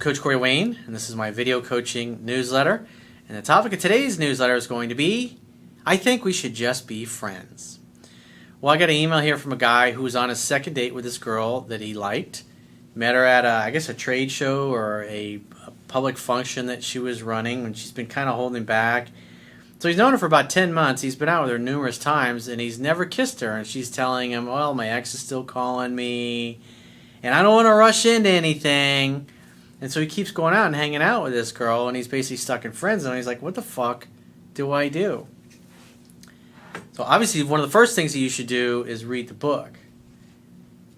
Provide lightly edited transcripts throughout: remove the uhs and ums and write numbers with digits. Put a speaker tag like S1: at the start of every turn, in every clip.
S1: Coach Corey Wayne, and this is my video coaching newsletter. And the topic of today's newsletter is going to be, I think we should just be friends. Well, I got an email here from a guy who was on his second date with this girl that he liked. Met her at, a trade show or a public function that she was running, and she's been kind of holding back. So he's known her for about 10 months. He's been out with her numerous times, and he's never kissed her. And she's telling him, well, my ex is still calling me, and I don't want to rush into anything. And so he keeps going out and hanging out with this girl, and he's basically stuck in friend zone. He's like, what the fuck do I do? So obviously one of the first things that you should do is read the book.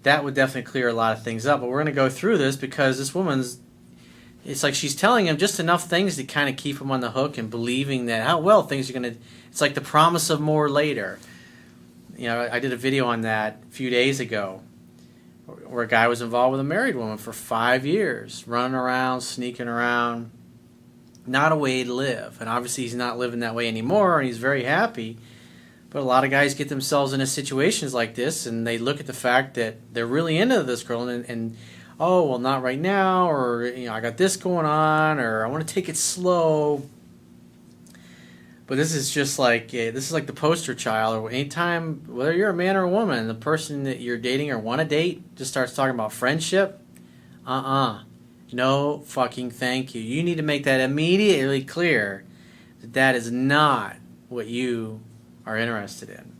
S1: That would definitely clear a lot of things up. But we're going to go through this because this woman's, it's like she's telling him just enough things to kind of keep him on the hook and believing that how well things are going to, it's like the promise of more later. You know, I did a video on that a few days ago where a guy was involved with a married woman for 5 years, running around, sneaking around, not a way to live. And obviously he's not living that way anymore, and he's very happy. But a lot of guys get themselves into situations like this, and they look at the fact that they're really into this girl, and oh, well, not right now, or I got this going on, or I want to take it slow. But this is just like the poster child. Or anytime, whether you're a man or a woman, the person that you're dating or want to date just starts talking about friendship. No fucking thank you. You need to make that immediately clear that that is not what you are interested in.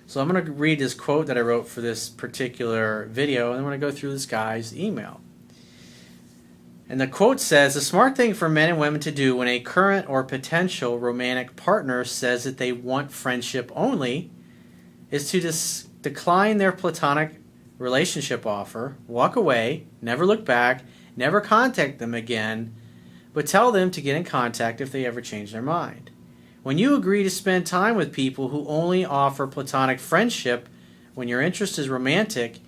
S1: So I'm going to read this quote that I wrote for this particular video, and I'm going to go through this guy's email. And the quote says, the smart thing for men and women to do when a current or potential romantic partner says that they want friendship only is to decline their platonic relationship offer, walk away, never look back, never contact them again, but tell them to get in contact if they ever change their mind. When you agree to spend time with people who only offer platonic friendship when your interest is romantic,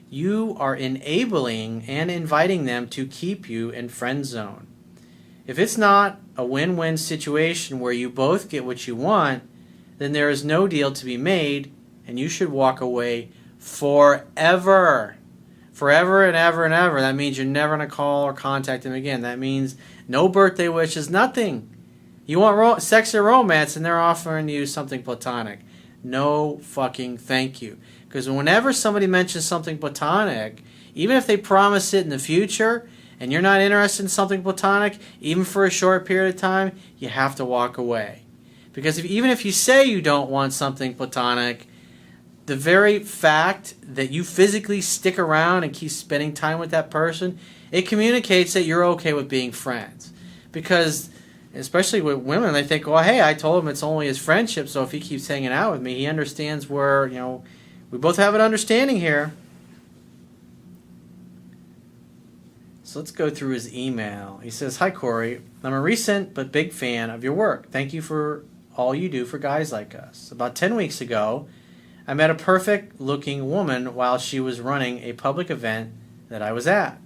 S1: you are enabling and inviting them to keep you in friend zone. If it's not a win-win situation where you both get what you want, then there is no deal to be made, and you should walk away forever. Forever and ever and ever. That means you're never going to call or contact them again. That means no birthday wishes, nothing. You want sex or romance, and they're offering you something platonic. No fucking thank you. Because whenever somebody mentions something platonic, even if they promise it in the future, and you're not interested in something platonic, even for a short period of time, you have to walk away. Because even if you say you don't want something platonic, the very fact that you physically stick around and keep spending time with that person, it communicates that you're okay with being friends. Because especially with women, they think, well, hey, I told him it's only his friendship, so if he keeps hanging out with me, he understands where, we both have an understanding here. So let's go through his email. He says, hi, Corey. I'm a recent but big fan of your work. Thank you for all you do for guys like us. About 10 weeks ago, I met a perfect-looking woman while she was running a public event that I was at.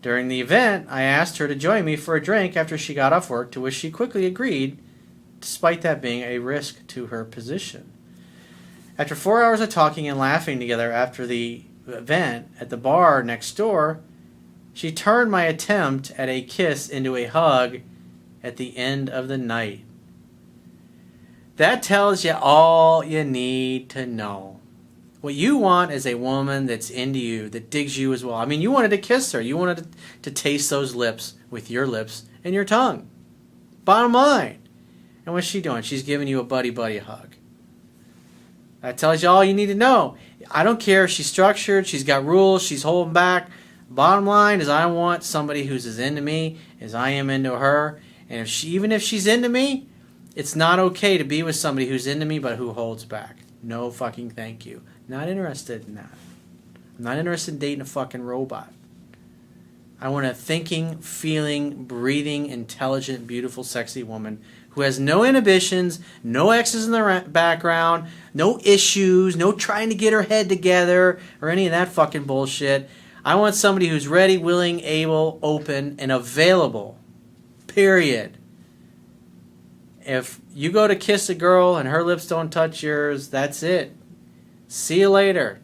S1: During the event, I asked her to join me for a drink after she got off work, to which she quickly agreed, despite that being a risk to her position. After 4 hours of talking and laughing together after the event at the bar next door, she turned my attempt at a kiss into a hug at the end of the night. That tells you all you need to know. What you want is a woman that's into you, that digs you as well. I mean, you wanted to kiss her. You wanted to taste those lips with your lips and your tongue. Bottom line. And what's she doing? She's giving you a buddy-buddy hug. That tells you all you need to know. I don't care if she's structured, she's got rules, she's holding back. Bottom line is I want somebody who's as into me as I am into her. And even if she's into me, it's not okay to be with somebody who's into me but who holds back. No fucking thank you. Not interested in that. I'm not interested in dating a fucking robot. I want a thinking, feeling, breathing, intelligent, beautiful, sexy woman who has no inhibitions, no exes in the background, no issues, no trying to get her head together or any of that fucking bullshit. I want somebody who's ready, willing, able, open, and available. Period. If you go to kiss a girl and her lips don't touch yours, that's it. See you later.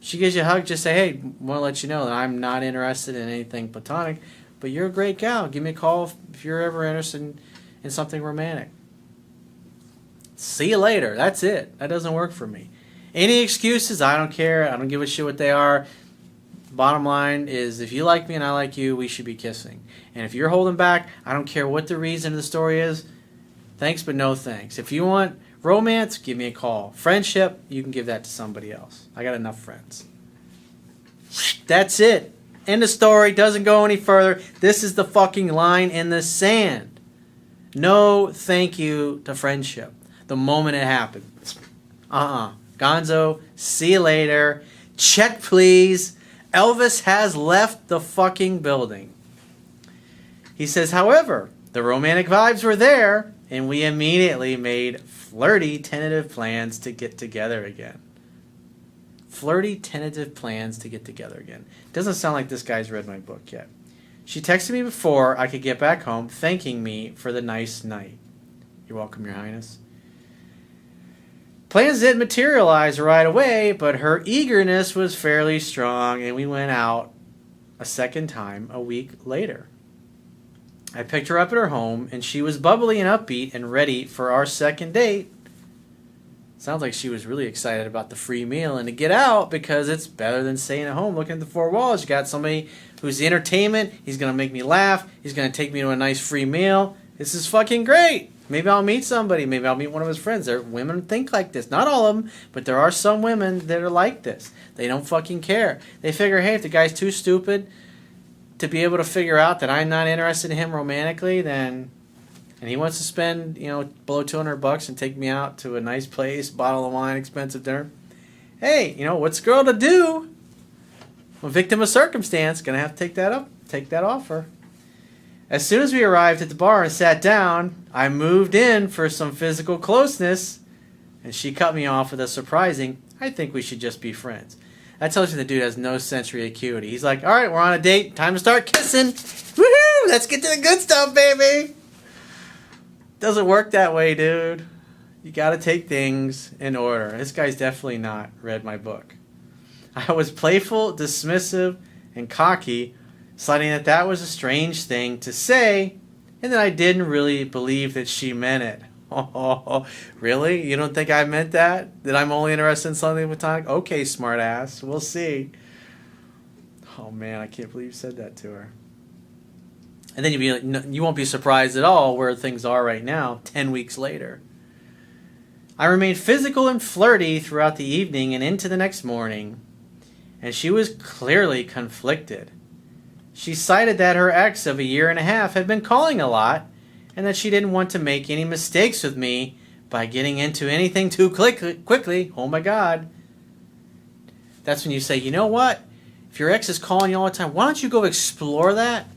S1: She gives you a hug, just say, hey, I want to let you know that I'm not interested in anything platonic. but you're a great gal. Give me a call if you're ever interested in something romantic. See you later. That's it. That doesn't work for me. Any excuses, I don't care. I don't give a shit what they are. Bottom line is, if you like me and I like you, we should be kissing. And if you're holding back, I don't care what the reason of the story is. Thanks, but no thanks. If you want romance, give me a call. Friendship, you can give that to somebody else. I got enough friends. That's it. End of story. Doesn't go any further. This is the fucking line in the sand. No thank you to friendship. The moment it happens. Gonzo, see you later. Check, please. Elvis has left the fucking building. He says, however, the romantic vibes were there, and we immediately made flirty, tentative plans to get together again. Flirty, tentative plans to get together again. Doesn't sound like this guy's read my book yet. She texted me before I could get back home, thanking me for the nice night. You're welcome, Your Highness. Plans didn't materialize right away, but her eagerness was fairly strong, and we went out a second time a week later. I picked her up at her home, and she was bubbly and upbeat and ready for our second date. Sounds like she was really excited about the free meal and to get out, because it's better than staying at home looking at the four walls. You got somebody who's the entertainment. He's going to make me laugh. He's going to take me to a nice free meal. This is fucking great. Maybe I'll meet somebody. Maybe I'll meet one of his friends. Women think like this. Not all of them, but there are some women that are like this. They don't fucking care. They figure, hey, if the guy's too stupid to be able to figure out that I'm not interested in him romantically, then, and he wants to spend, below $200 and take me out to a nice place, bottle of wine, expensive dinner. Hey, what's a girl to do? I'm a victim of circumstance. Gonna have to take that offer. As soon as we arrived at the bar and sat down, I moved in for some physical closeness, and she cut me off with a surprising, I think we should just be friends. That tells you the dude has no sensory acuity. He's like, all right, we're on a date. Time to start kissing. Woohoo! Let's get to the good stuff, baby. Doesn't work that way, dude. You got to take things in order. This guy's definitely not read my book. I was playful, dismissive, and cocky, citing that was a strange thing to say, and that I didn't really believe that she meant it. Oh, really? You don't think I meant that? That I'm only interested in something platonic? Okay, smart ass. We'll see. Oh, man, I can't believe you said that to her. And then you won't be surprised at all where things are right now, 10 weeks later. I remained physical and flirty throughout the evening and into the next morning, and she was clearly conflicted. She cited that her ex of a year and a half had been calling a lot, and that she didn't want to make any mistakes with me by getting into anything too quickly. Oh my God. That's when you say, you know what? If your ex is calling you all the time, why don't you go explore that?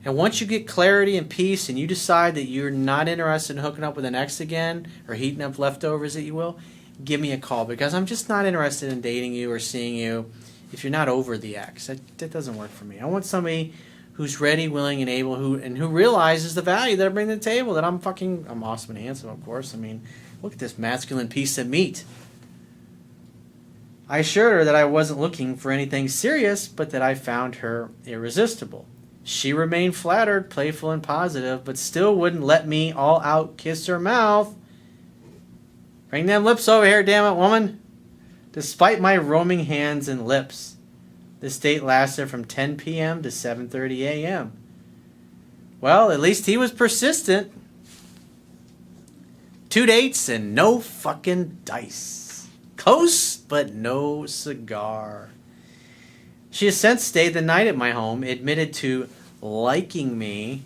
S1: And once you get clarity and peace and you decide that you're not interested in hooking up with an ex again, or heating up leftovers that you will, give me a call, because I'm just not interested in dating you or seeing you if you're not over the ex. That doesn't work for me. I want somebody who's ready, willing, and able, who realizes the value that I bring to the table, that I'm awesome and handsome, of course. I mean, look at this masculine piece of meat. I assured her that I wasn't looking for anything serious, but that I found her irresistible. She remained flattered, playful, and positive, but still wouldn't let me all out kiss her mouth. Bring them lips over here, damn it, woman. Despite my roaming hands and lips. This date lasted from 10 p.m. to 7:30 a.m. Well, at least he was persistent. 2 dates and no fucking dice. Close, but no cigar. She has since stayed the night at my home, admitted to liking me,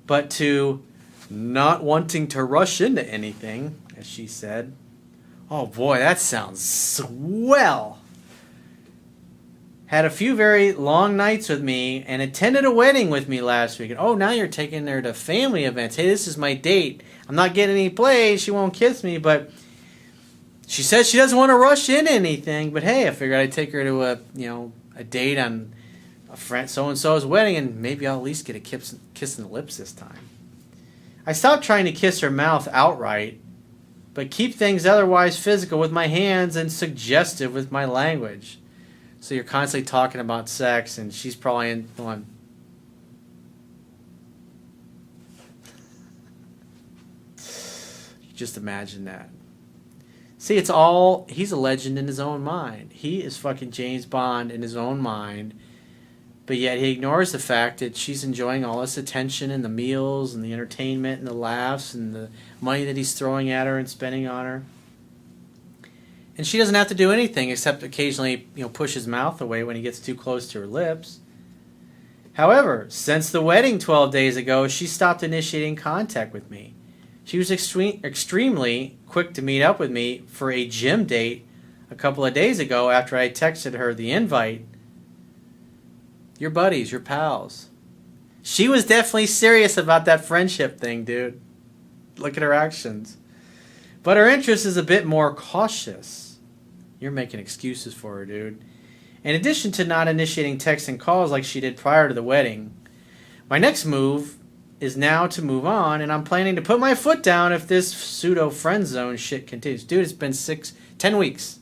S1: but to not wanting to rush into anything, as she said. Oh boy, that sounds swell. Had a few very long nights with me and attended a wedding with me last week. And oh, now you're taking her to family events. Hey, this is my date. I'm not getting any play. She won't kiss me, but she says she doesn't want to rush into anything. But hey, I figured I'd take her to a date on a friend so-and-so's wedding, and maybe I'll at least get a kiss in the lips this time. I stopped trying to kiss her mouth outright, but keep things otherwise physical with my hands and suggestive with my language. So you're constantly talking about sex, and she's probably going, Just imagine that. See, it's all, he's a legend in his own mind. He is fucking James Bond in his own mind, but yet he ignores the fact that she's enjoying all this attention and the meals and the entertainment and the laughs and the money that he's throwing at her and spending on her. And she doesn't have to do anything except occasionally, push his mouth away when he gets too close to her lips. However, since the wedding 12 days ago, she stopped initiating contact with me. She was extremely quick to meet up with me for a gym date a couple of days ago after I texted her the invite. Your buddies, your pals. She was definitely serious about that friendship thing, dude. Look at her actions. But her interest is a bit more cautious. You're making excuses for her, dude. In addition to not initiating texts and calls like she did prior to the wedding, my next move is now to move on, and I'm planning to put my foot down if this pseudo friend zone shit continues. Dude, it's been 10 weeks.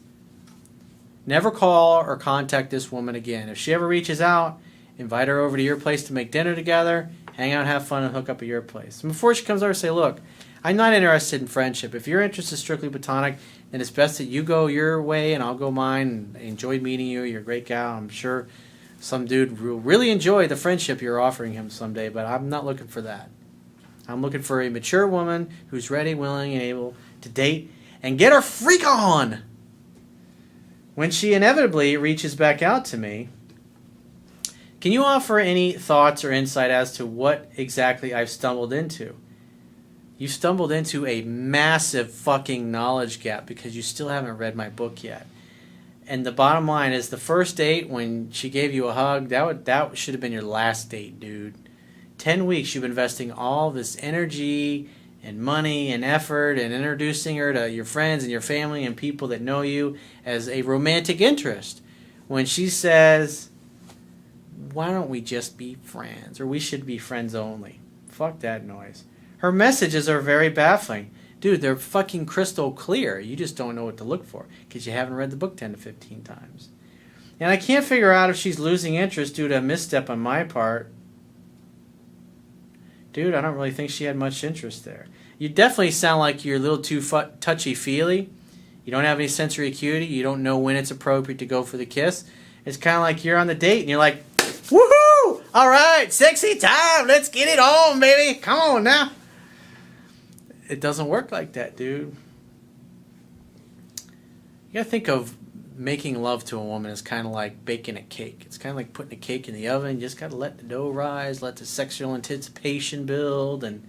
S1: Never call or contact this woman again. If she ever reaches out, invite her over to your place to make dinner together, hang out, have fun, and hook up at your place. And before she comes over, say, look, I'm not interested in friendship. If your interest is strictly platonic, then it's best that you go your way and I'll go mine. I enjoyed meeting you. You're a great gal. I'm sure some dude will really enjoy the friendship you're offering him someday, but I'm not looking for that. I'm looking for a mature woman who's ready, willing, and able to date and get her freak on. When she inevitably reaches back out to me, can you offer any thoughts or insight as to what exactly I've stumbled into? You stumbled into a massive fucking knowledge gap because you still haven't read my book yet. And the bottom line is the first date when she gave you a hug, that should have been your last date, dude. 10 weeks you've been investing all this energy and money and effort and introducing her to your friends and your family and people that know you as a romantic interest. When she says, why don't we just be friends? Or we should be friends only. Fuck that noise. Her messages are very baffling. Dude, they're fucking crystal clear. You just don't know what to look for because you haven't read the book 10 to 15 times. And I can't figure out if she's losing interest due to a misstep on my part. Dude, I don't really think she had much interest there. You definitely sound like you're a little too touchy-feely. You don't have any sensory acuity. You don't know when it's appropriate to go for the kiss. It's kind of like you're on the date and you're like, woohoo! All right, sexy time. Let's get it on, baby. Come on now. It doesn't work like that, dude. You gotta think of making love to a woman as kind of like baking a cake. It's kind of like putting a cake in the oven. You just gotta let the dough rise, let the sexual anticipation build, and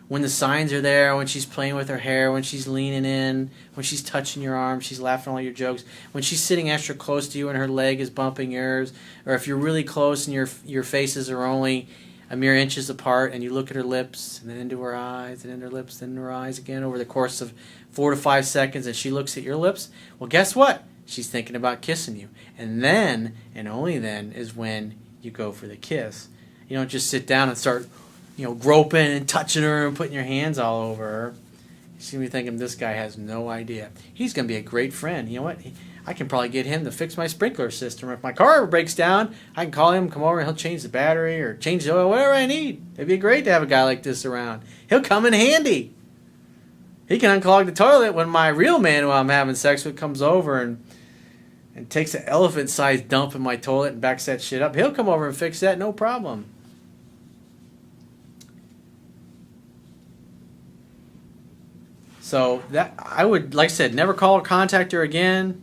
S1: when the signs are there, when she's playing with her hair, when she's leaning in, when she's touching your arm, she's laughing at all your jokes, when she's sitting extra close to you and her leg is bumping yours, or if you're really close and your faces are only a mere inches apart and you look at her lips and then into her eyes and into her lips, then into her eyes again over the course of 4 to 5 seconds and she looks at your lips, well, guess what? She's thinking about kissing you. And then, and only then, is when you go for the kiss. You don't just sit down and start, groping and touching her and putting your hands all over her. She's going to be thinking, this guy has no idea. He's going to be a great friend. You know what? I can probably get him to fix my sprinkler system. If my car ever breaks down, I can call him, come over, and he'll change the battery or change the oil, whatever I need. It'd be great to have a guy like this around. He'll come in handy. He can unclog the toilet when my real man who I'm having sex with comes over and takes an elephant-sized dump in my toilet and backs that shit up. He'll come over and fix that, no problem. So that I would, like I said, never call or contact her again.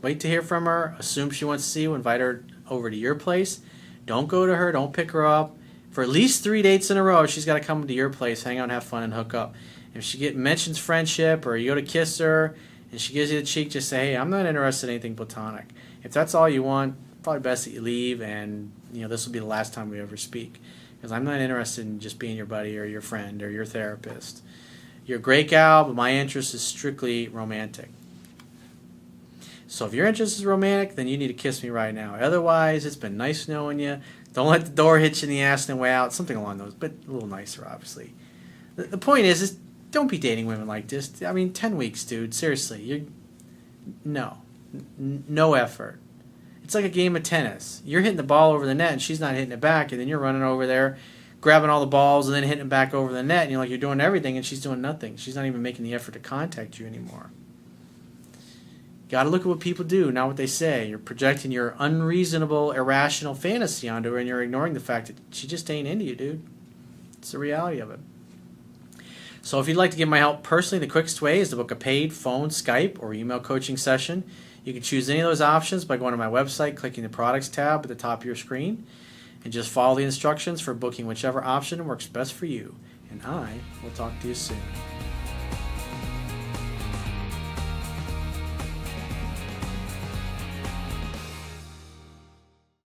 S1: Wait to hear from her. Assume she wants to see you. Invite her over to your place. Don't go to her. Don't pick her up. For at least 3 dates in a row, she's got to come to your place, hang out, have fun, and hook up. If she mentions friendship or you go to kiss her and she gives you the cheek, just say, hey, I'm not interested in anything platonic. If that's all you want, probably best that you leave and this will be the last time we ever speak. Because I'm not interested in just being your buddy or your friend or your therapist. You're a great gal, but my interest is strictly romantic. So if your interest is romantic, then you need to kiss me right now. Otherwise, it's been nice knowing you. Don't let the door hit you in the ass on the way out. Something along those, but a little nicer, obviously. The point is don't be dating women like this. I mean, 10 weeks, dude. Seriously. No effort. It's like a game of tennis. You're hitting the ball over the net, and she's not hitting it back, and then you're running over there, grabbing all the balls and then hitting them back over the net, and you're like, you're doing everything, and she's doing nothing. She's not even making the effort to contact you anymore. Got to look at what people do, not what they say. You're projecting your unreasonable, irrational fantasy onto her, and you're ignoring the fact that she just ain't into you, dude. It's the reality of it. So if you'd like to get my help personally, the quickest way is to book a paid phone, Skype, or email coaching session. You can choose any of those options by going to my website, clicking the products tab at the top of your screen, and just follow the instructions for booking whichever option works best for you. And I will talk to you soon.